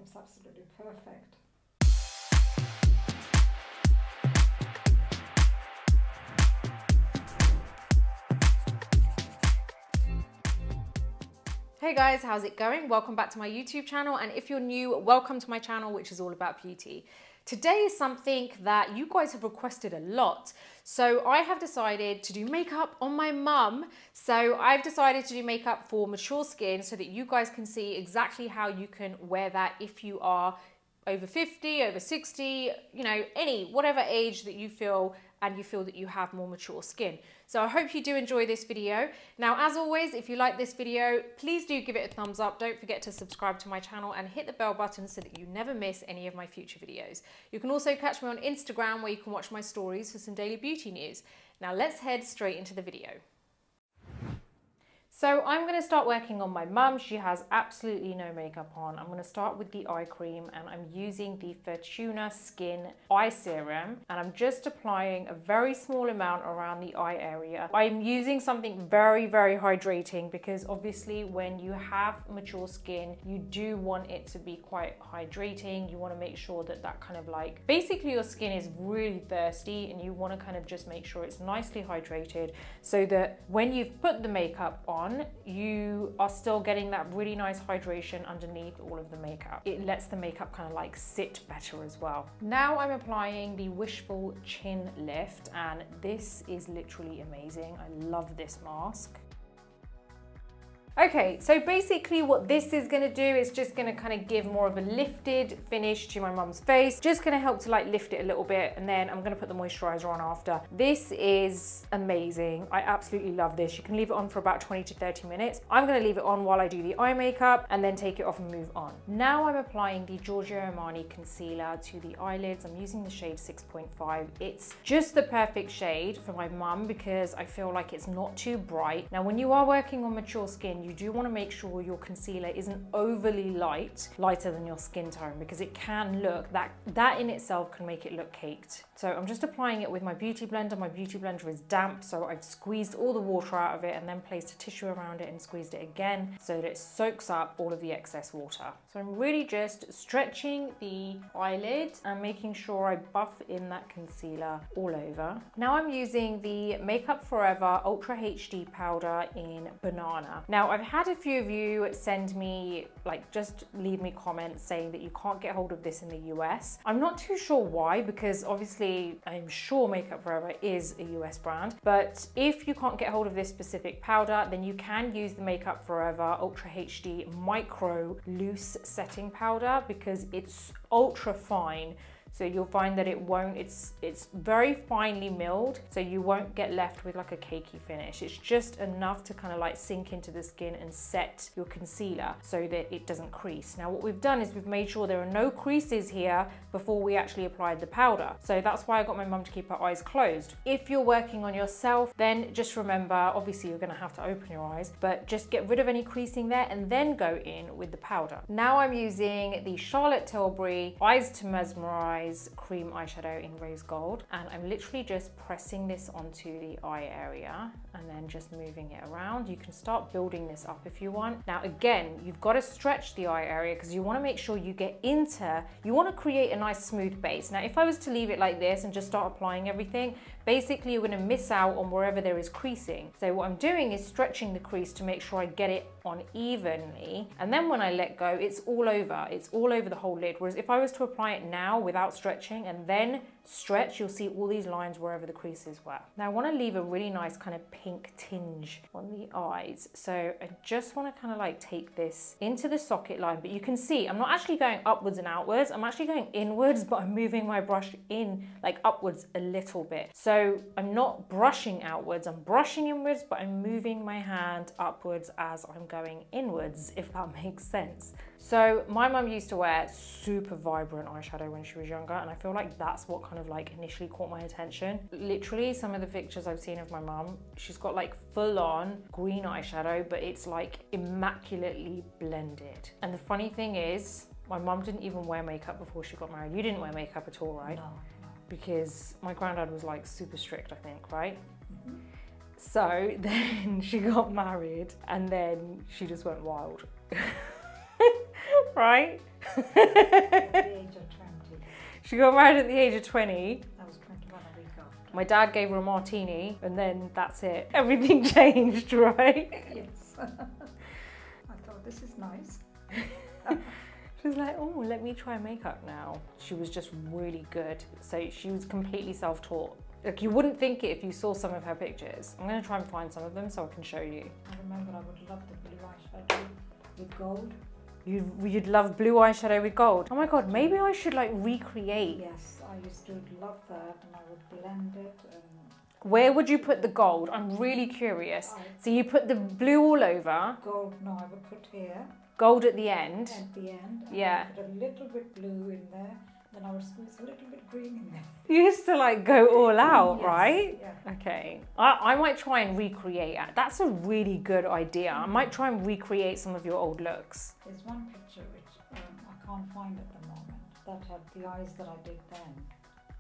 makeup's absolutely perfect. Hey guys, how's it going? Welcome back to my YouTube channel, and if you're new, welcome to my channel, which is all about beauty. Today is something that you guys have requested a lot. So I have decided to do makeup on my mum. So I've decided to do makeup for mature skin so that you guys can see exactly how you can wear that if you are over 50, over 60, you know, whatever age that you feel that you have more mature skin. So I hope you do enjoy this video. Now, as always, if you like this video, please do give it a thumbs up. Don't forget to subscribe to my channel and hit the bell button so that you never miss any of my future videos. You can also catch me on Instagram where you can watch my stories for some daily beauty news. Now let's head straight into the video. So I'm going to start working on my mum. She has absolutely no makeup on. I'm going to start with the eye cream, and I'm using the Fortuna Skin Eye Serum, and I'm just applying a very small amount around the eye area. I'm using something very, very hydrating because obviously when you have mature skin, you do want it to be quite hydrating. You want to make sure that kind of like, basically your skin is really thirsty, and you want to kind of just make sure it's nicely hydrated so that when you've put the makeup on, you are still getting that really nice hydration underneath all of the makeup. It lets the makeup kind of like sit better as well. Now I'm applying the Wishful Chin Lift, and this is literally amazing. I love this mask. Okay, so basically what this is going to do is just going to kind of give more of a lifted finish to my mum's face. Just going to help to like lift it a little bit, and then I'm going to put the moisturizer on after. This is amazing. I absolutely love this. You can leave it on for about 20 to 30 minutes. I'm going to leave it on while I do the eye makeup and then take it off and move on. Now I'm applying the Giorgio Armani concealer to the eyelids. I'm using the shade 6.5. It's just the perfect shade for my mum because I feel like it's not too bright. Now, when you are working on mature skin, you do want to make sure your concealer isn't overly lighter than your skin tone, because it can look, that in itself can make it look caked. So I'm just applying it with my beauty blender. My beauty blender is damp, so I've squeezed all the water out of it and then placed a tissue around it and squeezed it again so that it soaks up all of the excess water. So I'm really just stretching the eyelid and making sure I buff in that concealer all over. Now I'm using the Makeup Forever Ultra HD powder in Banana. Now I've had a few of you send me, like, just leave me comments saying that you can't get hold of this in the US. I'm not too sure why, because obviously I'm sure Makeup Forever is a US brand, but if you can't get hold of this specific powder, then you can use the Makeup Forever Ultra HD Micro Loose Setting Powder, because it's ultra fine. So you'll find that it's very finely milled, so you won't get left with like a cakey finish. It's just enough to kind of like sink into the skin and set your concealer so that it doesn't crease. Now what we've done is we've made sure there are no creases here before we actually applied the powder. So that's why I got my mum to keep her eyes closed. If you're working on yourself, then just remember, obviously you're gonna have to open your eyes, but just get rid of any creasing there and then go in with the powder. Now I'm using the Charlotte Tilbury Eyes to Mesmerize cream eyeshadow in rose gold, and I'm literally just pressing this onto the eye area and then just moving it around. You can start building this up if you want. Now again, you've got to stretch the eye area because you want to make sure you want to create a nice smooth base. Now if I was to leave it like this and just start applying everything, basically you're going to miss out on wherever there is creasing. So what I'm doing is stretching the crease to make sure I get it on evenly, and then when I let go, it's all over the whole lid. Whereas if I was to apply it now without stretching and then stretch, you'll see all these lines wherever the creases were. Now I want to leave a really nice kind of pink tinge on the eyes, so I just want to kind of like take this into the socket line, but you can see I'm not actually going upwards and outwards, I'm actually going inwards, but I'm moving my brush in like upwards a little bit. So I'm not brushing outwards, I'm brushing inwards, but I'm moving my hand upwards as I'm going inwards, if that makes sense. So my mum used to wear super vibrant eyeshadow when she was younger, and I feel like that's what kind of like initially caught my attention. Literally some of the pictures I've seen of my mum, she's got like full on green eyeshadow, but it's like immaculately blended. And the funny thing is, my mum didn't even wear makeup before she got married. You didn't wear makeup at all, right? No. Because my granddad was like super strict, I think, right? Mm-hmm. So then she got married and then she just went wild. right? At the age of 20. She got married at the age of 20. I was 21 a week after. My dad gave her a martini and then that's it. Everything changed, right? Yes. I thought, this is nice. She was like, oh, let me try makeup now. She was just really good. So she was completely self-taught. Like, you wouldn't think it if you saw some of her pictures. I'm gonna try and find some of them so I can show you. I remember I would love the blue eyeshadow with gold. You'd love blue eyeshadow with gold. Oh my God, maybe I should like recreate. Yes, I used to love that, and I would blend it. Where would you put the gold? I'm really curious. So you put the blue all over. Gold, no, I would put here. Gold at the end. At the end. And Yeah. I put a little bit blue in there. Then I would squeeze a little bit green in there. You used to like go all out, Yes, right? Yeah. Okay. I might try and recreate it. That's a really good idea. I might try and recreate some of your old looks. There's one picture which I can't find at the moment that had the eyes that I did then.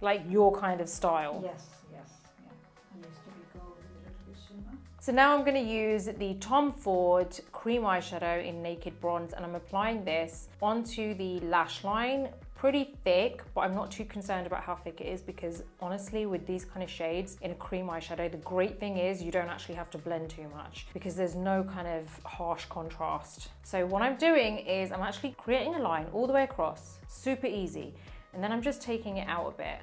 Like your kind of style. Yes, yes, yeah. I used to be gold with a little bit shimmer. So now I'm going to use the Tom Ford cream eyeshadow in Naked Bronze, and I'm applying this onto the lash line. Pretty thick, but I'm not too concerned about how thick it is because honestly with these kind of shades in a cream eyeshadow, the great thing is you don't actually have to blend too much because there's no kind of harsh contrast. So what I'm doing is I'm actually creating a line all the way across, super easy, and then I'm just taking it out a bit.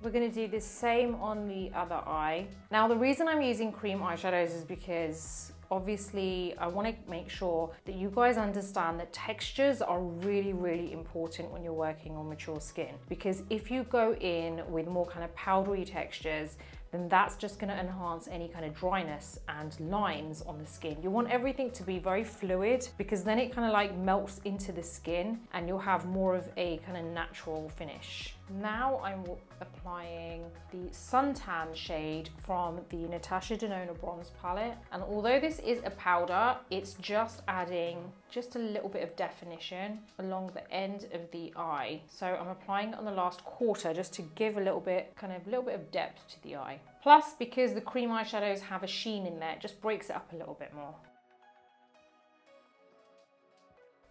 We're going to do the same on the other eye. Now the reason I'm using cream eyeshadows is because obviously I want to make sure that you guys understand that textures are really, really important when you're working on mature skin. Because if you go in with more kind of powdery textures, then that's just going to enhance any kind of dryness and lines on the skin. You want everything to be very fluid because then it kind of like melts into the skin and you'll have more of a kind of natural finish. Now I'm applying the Suntan shade from the Natasha Denona Bronze palette. And although this is a powder, it's just adding just a little bit of definition along the end of the eye. So I'm applying it on the last quarter just to give a little bit of depth to the eye. Plus, because the cream eyeshadows have a sheen in there, it just breaks it up a little bit more.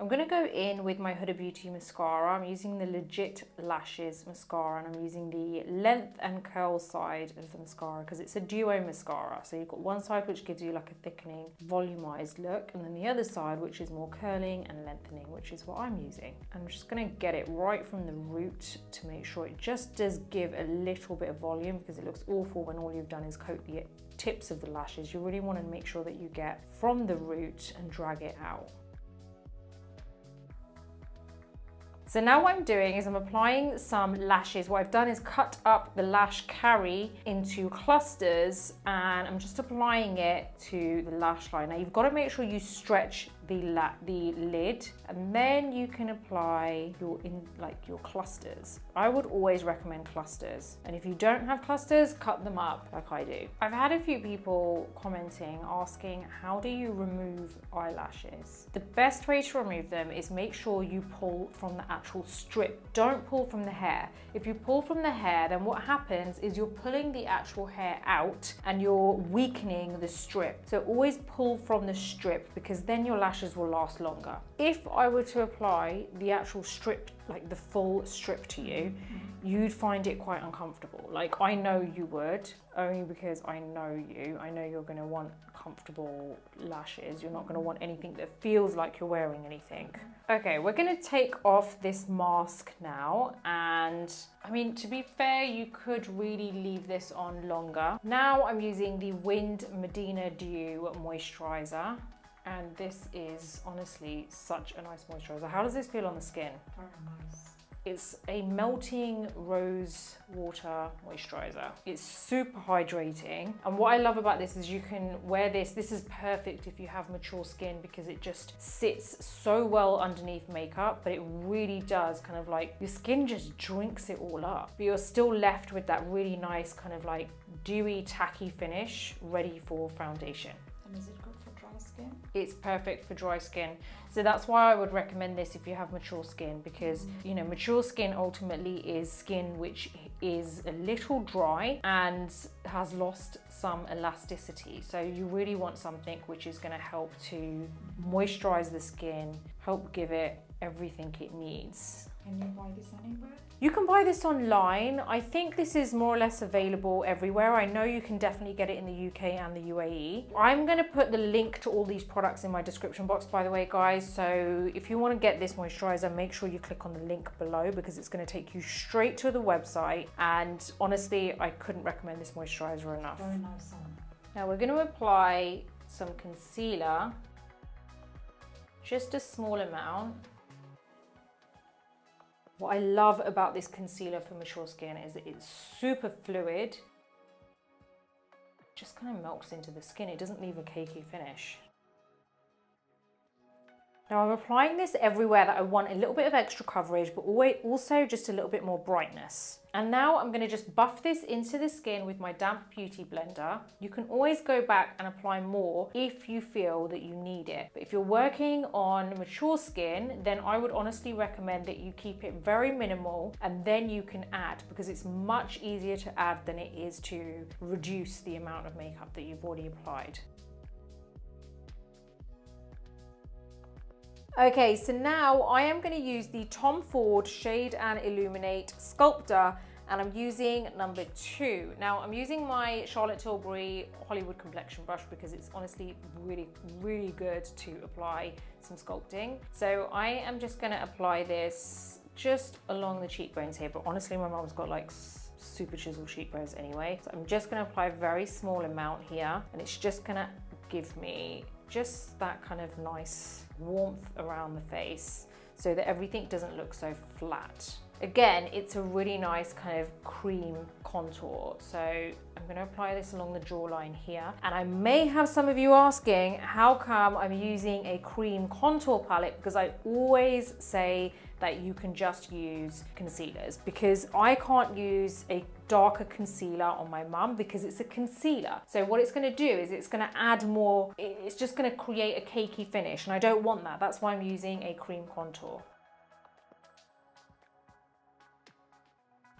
I'm going to go in with my Huda Beauty mascara. I'm using the Legit Lashes mascara and I'm using the length and curl side of the mascara because it's a duo mascara. So you've got one side which gives you like a thickening, volumized look, and then the other side which is more curling and lengthening, which is what I'm using. I'm just going to get it right from the root to make sure it just does give a little bit of volume because it looks awful when all you've done is coat the tips of the lashes. You really want to make sure that you get from the root and drag it out. So now what I'm doing is I'm applying some lashes. What I've done is cut up the lash carry into clusters and I'm just applying it to the lash line. Now you've got to make sure you stretch the lid and then you can apply your clusters. I would always recommend clusters, and if you don't have clusters, cut them up like I do. I've had a few people commenting asking, how do you remove eyelashes? The best way to remove them is make sure you pull from the actual strip. Don't pull from the hair. If you pull from the hair, then what happens is you're pulling the actual hair out and you're weakening the strip. So always pull from the strip because then your lashes will last longer. If I were to apply the actual strip, like the full strip to you, you'd find it quite uncomfortable. Like I know you would, only because I know you. I know you're going to want comfortable lashes. You're not going to want anything that feels like you're wearing anything. Okay, we're going to take off this mask now, and I mean, to be fair, you could really leave this on longer. Now I'm using the Wind Medina Dew moisturizer. And this is honestly such a nice moisturizer. How does this feel on the skin? Very nice. It's a melting rose water moisturizer. It's super hydrating. And what I love about this is you can wear this. This is perfect if you have mature skin because it just sits so well underneath makeup, but it really does kind of like, your skin just drinks it all up. But you're still left with that really nice kind of like dewy, tacky finish ready for foundation. And is it good for dry skin? skin? It's perfect for dry skin. So that's why I would recommend this if you have mature skin, because you know, mature skin ultimately is skin which is a little dry and has lost some elasticity. So you really want something which is going to help to moisturize the skin, help give it everything it needs. Can you buy this anywhere? You can buy this online. I think this is more or less available everywhere. I know you can definitely get it in the UK and the UAE. I'm going to put the link to all these products in my description box, by the way, guys. So if you want to get this moisturizer, make sure you click on the link below, because it's going to take you straight to the website. And honestly, I couldn't recommend this moisturizer enough. Very nice one. Now we're going to apply some concealer, just a small amount. What I love about this concealer for mature skin is that it's super fluid. It just kind of melts into the skin. It doesn't leave a cakey finish. Now I'm applying this everywhere that I want a little bit of extra coverage, but also just a little bit more brightness. And now I'm going to just buff this into the skin with my damp beauty blender. You can always go back and apply more if you feel that you need it. But if you're working on mature skin, then I would honestly recommend that you keep it very minimal and then you can add, because it's much easier to add than it is to reduce the amount of makeup that you've already applied. Okay, so now I am going to use the Tom Ford Shade and Illuminate Sculptor, and I'm using number 2. Now I'm using my Charlotte Tilbury Hollywood complexion brush because it's honestly really, really good to apply some sculpting. So I am just going to apply this just along the cheekbones here, but honestly my mom's got like super chiseled cheekbones anyway. So I'm just going to apply a very small amount here, and it's just going to give me just that kind of nice warmth around the face so that everything doesn't look so flat. Again, it's a really nice kind of cream contour. So I'm going to apply this along the jawline here. And I may have some of you asking, how come I'm using a cream contour palette? Because I always say that you can just use concealers, because I can't use a darker concealer on my mum because it's a concealer. So what it's going to do is it's going to add more, it's just going to create a cakey finish, and I don't want that. That's why I'm using a cream contour.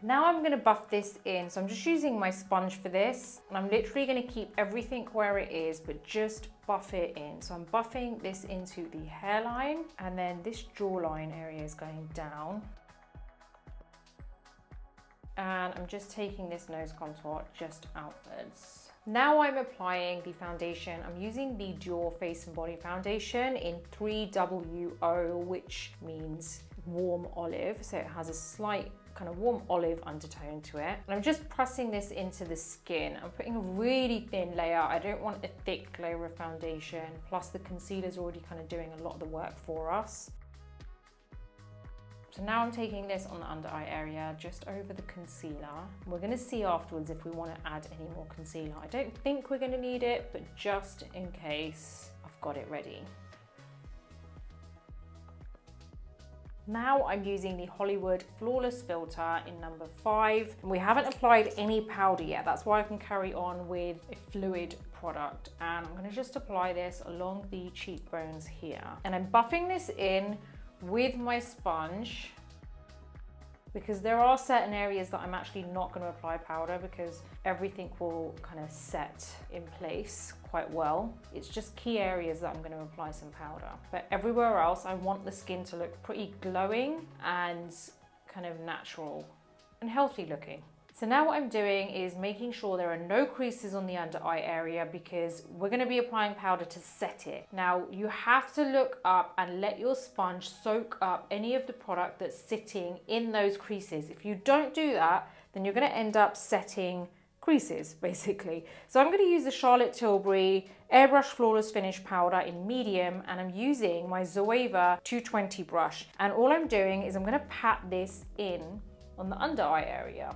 Now I'm going to buff this in. So I'm just using my sponge for this, and I'm literally going to keep everything where it is, but just buff it in. So I'm buffing this into the hairline, and then this jawline area is going down. And I'm just taking this nose contour just outwards. Now I'm applying the foundation. I'm using the Dior Face and Body Foundation in 3WO, which means warm olive. So it has a slight kind of warm olive undertone to it. And I'm just pressing this into the skin. I'm putting a really thin layer. I don't want a thick layer of foundation. Plus the concealer's already kind of doing a lot of the work for us. So now I'm taking this on the under eye area, just over the concealer. We're going to see afterwards if we want to add any more concealer. I don't think we're going to need it, but just in case, I've got it ready. Now I'm using the Hollywood Flawless Filter in number 5. We haven't applied any powder yet. That's why I can carry on with a fluid product. And I'm going to just apply this along the cheekbones here. And I'm buffing this in with my sponge, because there are certain areas that I'm actually not going to apply powder because everything will kind of set in place quite well. It's just key areas that I'm going to apply some powder. But everywhere else, I want the skin to look pretty glowing and kind of natural and healthy looking. So now what I'm doing is making sure there are no creases on the under eye area, because we're going to be applying powder to set it. Now you have to look up and let your sponge soak up any of the product that's sitting in those creases. If you don't do that, then you're going to end up setting creases basically. So I'm going to use the Charlotte Tilbury Airbrush Flawless Finish Powder in medium, and I'm using my Zoeva 220 brush. And all I'm doing is I'm going to pat this in on the under eye area.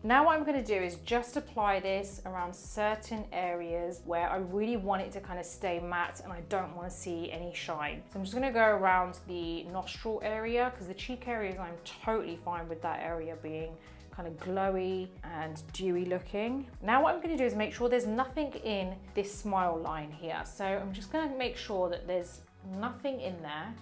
Now what I'm going to do is just apply this around certain areas where I really want it to kind of stay matte and I don't want to see any shine. So I'm just going to go around the nostril area, because the cheek areas I'm totally fine with that area being kind of glowy and dewy looking. Now what I'm going to do is make sure there's nothing in this smile line here. So I'm just going to make sure that there's nothing in there.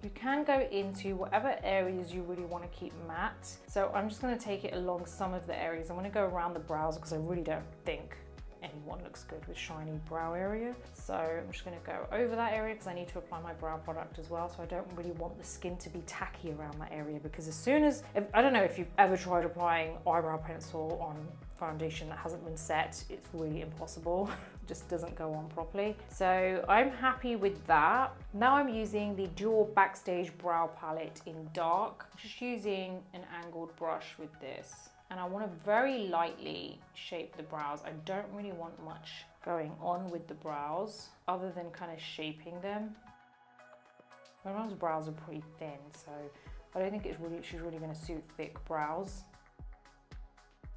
You can go into whatever areas you really want to keep matte. So I'm just going to take it along some of the areas. I'm going to go around the brows because I really don't think anyone looks good with shiny brow area. So I'm just going to go over that area because I need to apply my brow product as well. So I don't really want the skin to be tacky around that area, because as soon as, I don't know if you've ever tried applying eyebrow pencil on foundation that hasn't been set, it's really impossible. It just doesn't go on properly. So I'm happy with that. Now I'm using the Dual Backstage Brow Palette in dark. Just using an angled brush with this. And I want to very lightly shape the brows. I don't really want much going on with the brows other than kind of shaping them. My mom's brows are pretty thin, so I don't think she's really going to suit thick brows.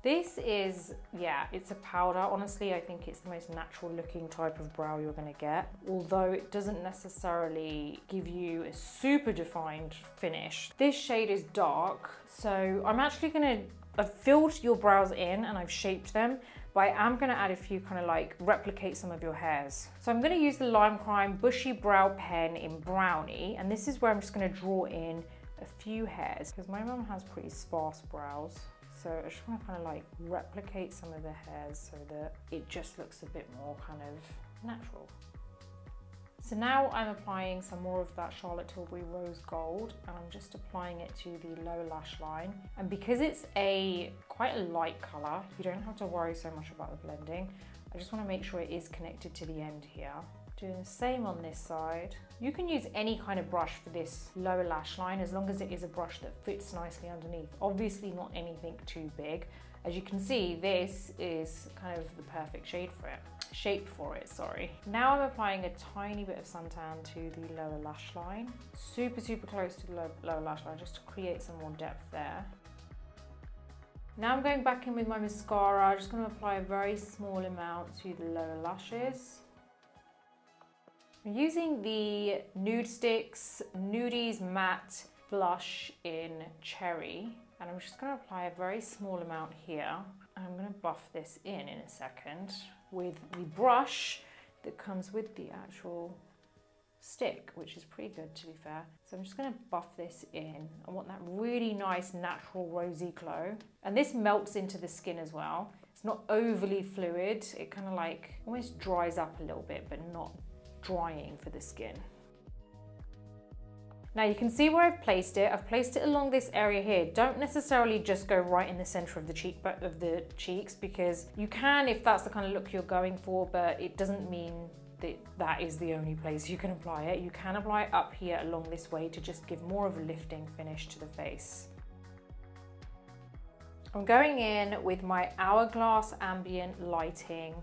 This is, yeah, it's a powder. Honestly, I think it's the most natural looking type of brow you're going to get, although it doesn't necessarily give you a super defined finish. This shade is dark, so I'm actually going to, I've filled your brows in and I've shaped them, but I am going to add a few kind of like replicate some of your hairs. So I'm going to use the Lime Crime Bushy Brow Pen in Brownie, and this is where I'm just going to draw in a few hairs because my mum has pretty sparse brows. So I just want to kind of like replicate some of the hairs so that it just looks a bit more kind of natural. So now I'm applying some more of that Charlotte Tilbury Rose Gold, and I'm just applying it to the lower lash line. And because it's quite a light color, you don't have to worry so much about the blending. I just want to make sure it is connected to the end here. Doing the same on this side. You can use any kind of brush for this lower lash line as long as it is a brush that fits nicely underneath. Obviously not anything too big. As you can see, this is kind of the perfect shape for it, sorry. Now I'm applying a tiny bit of suntan to the lower lash line. Super, super close to the lower lash line just to create some more depth there. Now I'm going back in with my mascara. I'm just going to apply a very small amount to the lower lashes. I'm using the Nude Sticks Nudies Matte Blush in Cherry, and I'm just going to apply a very small amount here. And I'm going to buff this in a second with the brush that comes with the actual stick, which is pretty good to be fair. So I'm just going to buff this in. I want that really nice natural rosy glow, and this melts into the skin as well. It's not overly fluid, it kind of like almost dries up a little bit, but not drying for the skin. Now you can see where I've placed it. I've placed it along this area here. Don't necessarily just go right in the center of the cheeks, because you can if that's the kind of look you're going for, but it doesn't mean that that is the only place you can apply it. You can apply it up here along this way to just give more of a lifting finish to the face. I'm going in with my Hourglass Ambient Lighting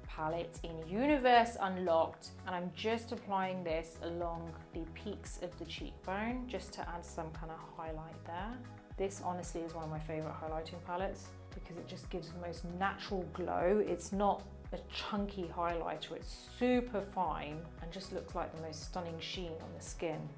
palette in Universe Unlocked, and I'm just applying this along the peaks of the cheekbone just to add some kind of highlight there. This honestly is one of my favorite highlighting palettes because it just gives the most natural glow. It's not a chunky highlighter, it's super fine and just looks like the most stunning sheen on the skin.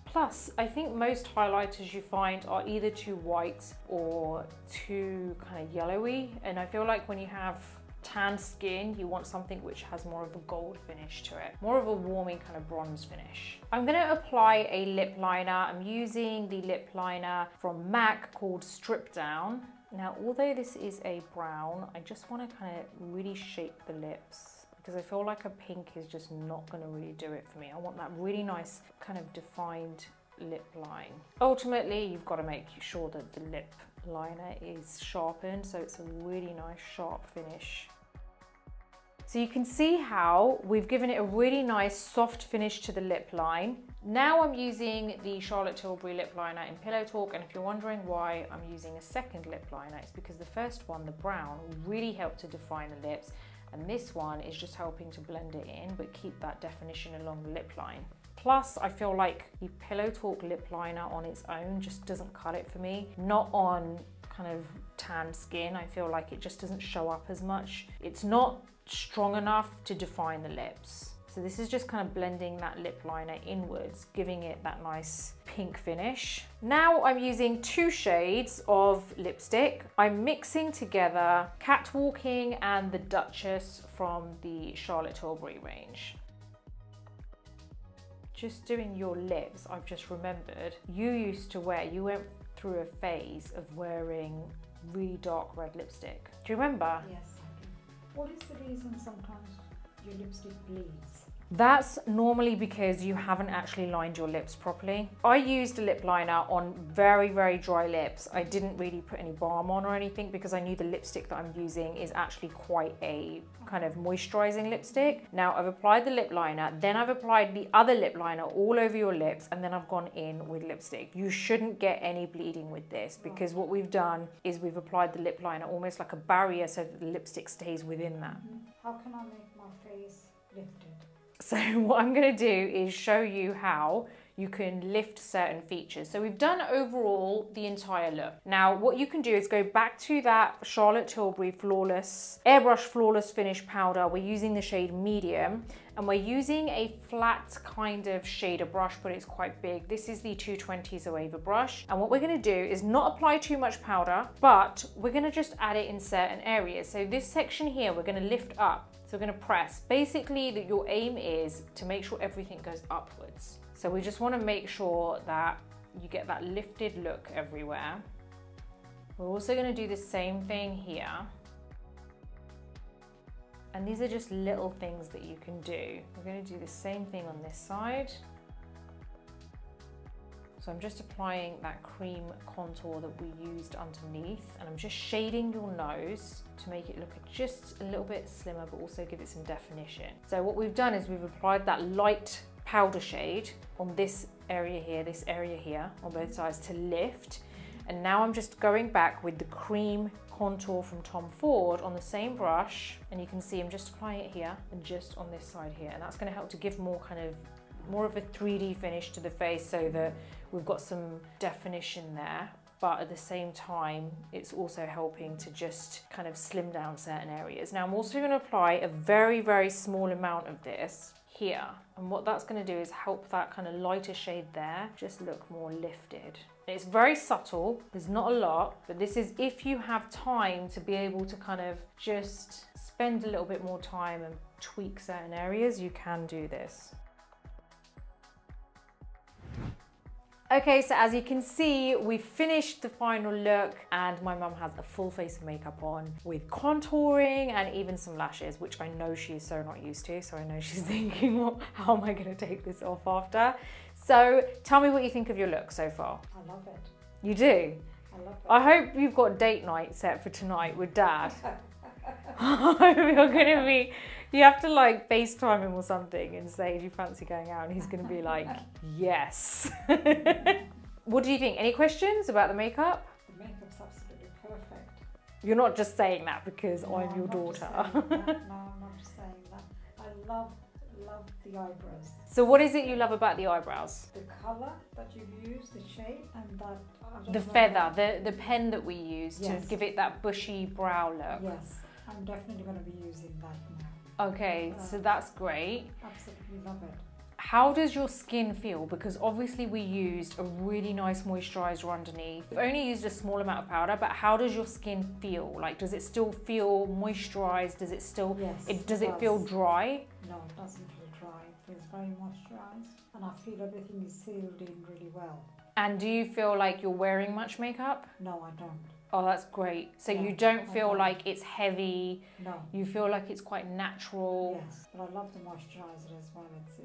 Plus, I think most highlighters you find are either too white or too kind of yellowy. And I feel like when you have tan skin, you want something which has more of a gold finish to it, more of a warming kind of bronze finish. I'm gonna apply a lip liner. I'm using the lip liner from MAC called Strip Down. Now, although this is a brown, I just wanna kind of really shape the lips, because I feel like a pink is just not going to really do it for me. I want that really nice kind of defined lip line. Ultimately, you've got to make sure that the lip liner is sharpened, so it's a really nice sharp finish. So you can see how we've given it a really nice soft finish to the lip line. Now I'm using the Charlotte Tilbury lip liner in Pillow Talk, and if you're wondering why I'm using a second lip liner, it's because the first one, the brown, really helped to define the lips. And this one is just helping to blend it in, but keep that definition along the lip line. Plus, I feel like the Pillow Talk lip liner on its own just doesn't cut it for me. Not on kind of tan skin. I feel like it just doesn't show up as much. It's not strong enough to define the lips. So this is just kind of blending that lip liner inwards, giving it that nice pink finish. Now I'm using 2 shades of lipstick. I'm mixing together Catwalking and the Duchess from the Charlotte Tilbury range. Just doing your lips, I've just remembered, you went through a phase of wearing really dark red lipstick. Do you remember? Yes, I do. What is the reason sometimes your lipstick bleeds? That's normally because you haven't actually lined your lips properly. I used a lip liner on very, very dry lips. I didn't really put any balm on or anything because I knew the lipstick that I'm using is actually quite a kind of moisturizing lipstick. Now I've applied the lip liner, then I've applied the other lip liner all over your lips, and then I've gone in with lipstick. You shouldn't get any bleeding with this because what we've done is we've applied the lip liner almost like a barrier so that the lipstick stays within that. How can I make my face lifted? So what I'm going to do is show you how you can lift certain features. So we've done overall the entire look. Now what you can do is go back to that Charlotte Tilbury Flawless Airbrush Flawless Finish powder. We're using the shade medium and we're using a flat kind of shader brush, but it's quite big. This is the 220 Zoeva brush. And what we're going to do is not apply too much powder, but we're going to just add it in certain areas. So this section here, we're going to lift up. So we're going to press. Basically, that your aim is to make sure everything goes upwards. So we just want to make sure that you get that lifted look everywhere. We're also going to do the same thing here. And these are just little things that you can do. We're going to do the same thing on this side. So I'm just applying that cream contour that we used underneath, and I'm just shading your nose to make it look just a little bit slimmer, but also give it some definition. So what we've done is we've applied that light powder shade on this area here, on both sides to lift. And now I'm just going back with the cream contour from Tom Ford on the same brush, and you can see I'm just applying it here and just on this side here, and that's going to help to give more of a 3D finish to the face so that we've got some definition there, but at the same time it's also helping to just kind of slim down certain areas. Now I'm also going to apply a very, very small amount of this here, and what that's going to do is help that kind of lighter shade there just look more lifted. It's very subtle, there's not a lot, but this is if you have time to be able to kind of just spend a little bit more time and tweak certain areas, you can do this. Okay, so as you can see, we finished the final look and my mum has a full face of makeup on with contouring and even some lashes, which I know she is so not used to. So I know she's thinking, well, how am I going to take this off after? So tell me what you think of your look so far. I love it. You do? I love it. I hope you've got date night set for tonight with Dad. I hope you're going to be... You have to like FaceTime him or something and say, do you fancy going out? And he's going to be like, yes. What do you think? Any questions about the makeup? The makeup's absolutely perfect. You're not just saying that because No, I'm your daughter. No, I'm not just saying that. I love the eyebrows. So what is it you love about the eyebrows? The colour that you've used, the shape, and that... The feather, the pen that we use to Yes. give it that bushy brow look. Yes, I'm definitely going to be using that now. Okay, so that's great. Absolutely love it. How does your skin feel? Because obviously we used a really nice moisturizer underneath. We've only used a small amount of powder, but how does your skin feel? Like, does it still feel moisturized? Does it still, Yes, does it feel dry? No, it doesn't feel dry. It feels very moisturized, and I feel everything is sealed in really well. And do you feel like you're wearing much makeup? No, I don't. Oh, that's great. So Yeah, you don't I feel don't. like it's heavy. No. You feel like it's quite natural. Yes, but I love the moisturizer as well. It's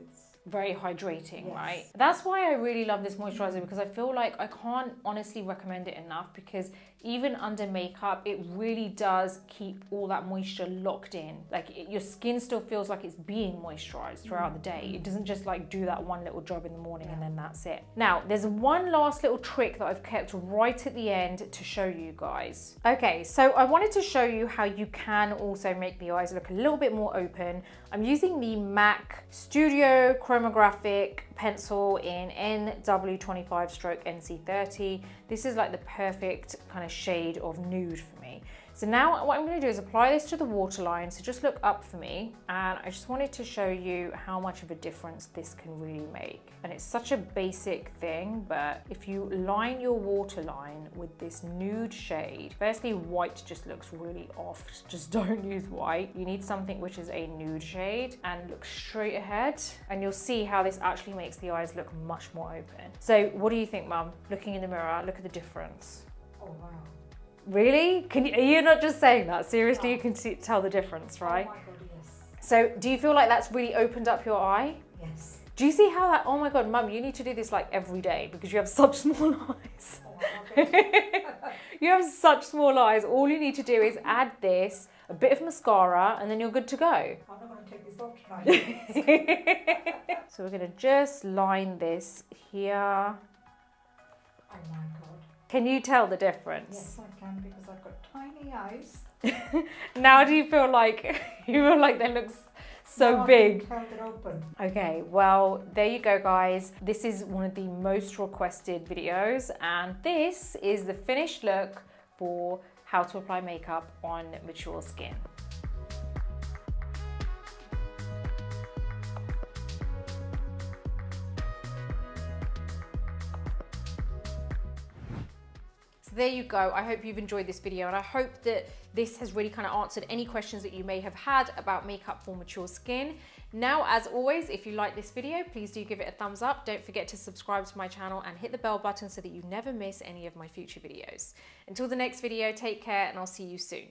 Very hydrating, Yes. right? That's why I really love this moisturizer, because I feel like I can't honestly recommend it enough, because even under makeup, it really does keep all that moisture locked in. Like your skin still feels like it's being moisturized throughout the day. It doesn't just like do that one little job in the morning and then that's it. Now, there's one last little trick that I've kept right at the end to show you guys. Okay, so I wanted to show you how you can also make the eyes look a little bit more open. I'm using the MAC Studio Chromographic pencil in NW25/NC30. This is like the perfect kind of shade of nude for me. me. So now what I'm going to do is apply this to the waterline. So just look up for me, and I just wanted to show you how much of a difference this can really make. And it's such a basic thing, but if you line your waterline with this nude shade, firstly, white just looks really off. Just don't use white. You need something which is a nude shade, and look straight ahead, and you'll see how this actually makes the eyes look much more open. So what do you think, Mum? Looking in the mirror, look at the difference. Oh wow. Really? You're not just saying that. Seriously, No. you can tell the difference, right? Oh my God, yes. So do you feel like that's really opened up your eye? Yes. Do you see how that, oh my God, Mum, you need to do this like every day because you have such small eyes. Oh, okay. You have such small eyes. All you need to do is add this, a bit of mascara, and then you're good to go. I'm not going to take this off tonight. So we're gonna just line this here. Oh my God. Can you tell the difference? Yes, I can, because I've got tiny eyes. Now do you feel like, they look so Now big? I can tell they're open. Okay, well, there you go, guys. This is one of the most requested videos, and this is the finished look for how to apply makeup on mature skin. So there you go. I hope you've enjoyed this video, and I hope that this has really kind of answered any questions that you may have had about makeup for mature skin. Now, as always, if you like this video, please do give it a thumbs up. Don't forget to subscribe to my channel and hit the bell button so that you never miss any of my future videos. Until the next video, take care, and I'll see you soon.